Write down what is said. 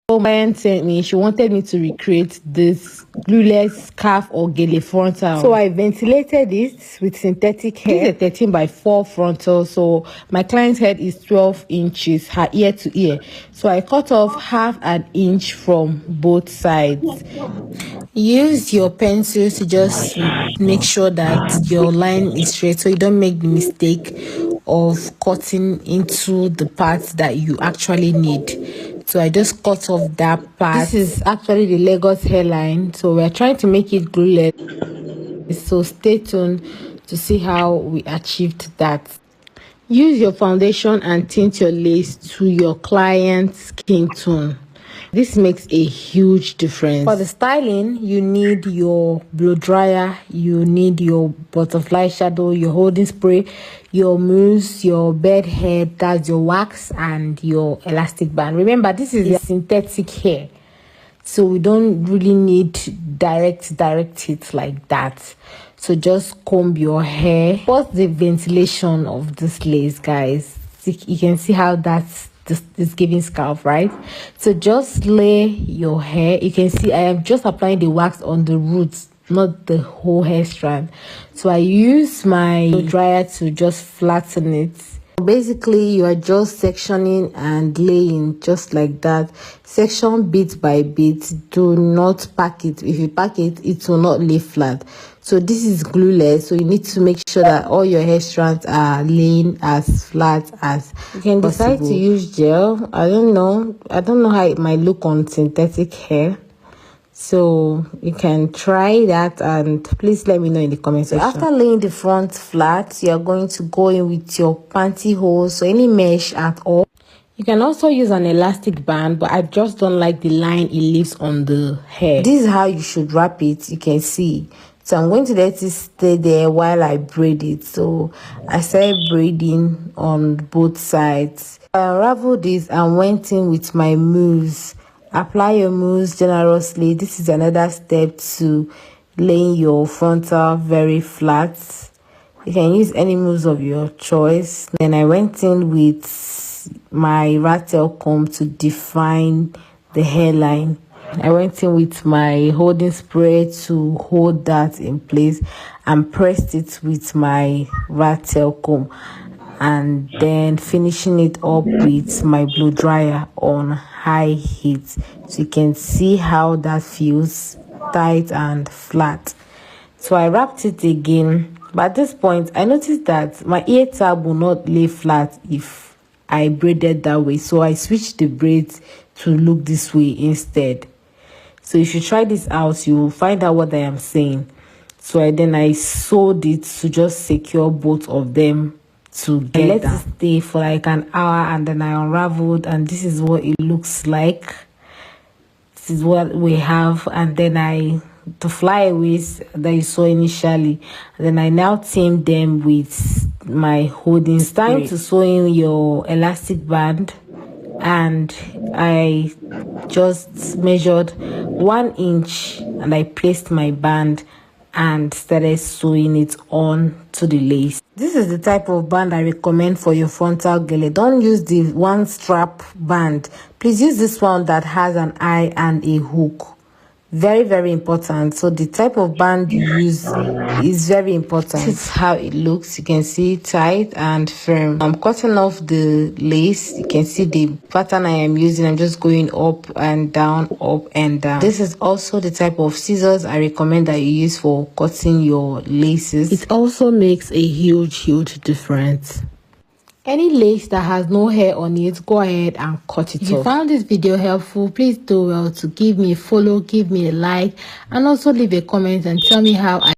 So my aunt sent me, she wanted me to recreate this glueless scarf or gele frontal. So I ventilated it with synthetic hair. This is a 13 by 4 frontal. So my client's head is 12 inches, her ear to ear. So I cut off half an inch from both sides. Use your pencil to just make sure that your line is straight, so you don't make the mistake of cutting into the parts that you actually need. So I just cut off that part. This is actually the Lagos hairline, so we're trying to make it glueless. So stay tuned to see how we achieved that. Use your foundation and tint your lace to your client's skin tone. This makes a huge difference. For the styling, you need your blow dryer, you need your butterfly shadow, your holding spray, your mousse, your bed head, that's your wax, and your elastic band. Remember, this is a synthetic hair, so we don't really need direct heat like that. So just comb your hair. What's the ventilation of this lace, guys? You can see how that's this giving scalp, right? So just lay your hair. You can see I am just applying the wax on the roots, not the whole hair strand. So I use my dryer to just flatten it. Basically, you are just sectioning and laying just like that. Section bit by bit. Do not pack it. If you pack it, it will not lay flat. So this is glueless, so you need to make sure that all your hair strands are laying as flat as you can possible. Decide to use gel. I don't know how it might look on synthetic hair, so you can try that and please let me know in the comment section. After laying the front flat, you are going to go in with your pantyhose, so any mesh at all. You can also use an elastic band, but I just don't like the line it leaves on the hair. This is how you should wrap it. You can see. So I'm going to let it stay there while I braid it. So I started braiding on both sides. I unraveled this and went in with my mousse. Apply your mousse generously. This is another step to laying your frontal very flat. You can use any mousse of your choice. Then I went in with my rat tail comb to define the hairline. I went in with my holding spray to hold that in place and pressed it with my rat tail comb, and then finishing it up with my blow dryer on high heat. So you can see how that feels tight and flat. So I wrapped it again, but at this point I noticed that my ear tab will not lay flat if I braided that way, so I switched the braids to look this way instead. So if you try this out, you will find out what I am saying. So I sewed it to just secure both of them together. Let it stay for like an hour, and then I unraveled, and this is what it looks like. This is what we have, and then the flyaways that you saw initially, and then I now tamed them with my holding spray. It's time to sew in your elastic band, and I just measured 1 inch and I placed my band and started sewing it on to the lace. This is the type of band I recommend for your frontal gele. Don't use the one strap band. Please use this one that has an eye and a hook. Very, very important. So the type of band you use is very important. This is how it looks. You can see tight and firm. I'm cutting off the lace. You can see the pattern I am using. I'm just going up and down, up and down. This is also the type of scissors I recommend that you use for cutting your laces. It also makes a huge difference. Any lace that has no hair on it, go ahead and cut it off. If you found this video helpful, please do well to give me a follow, give me a like, and also leave a comment and tell me how I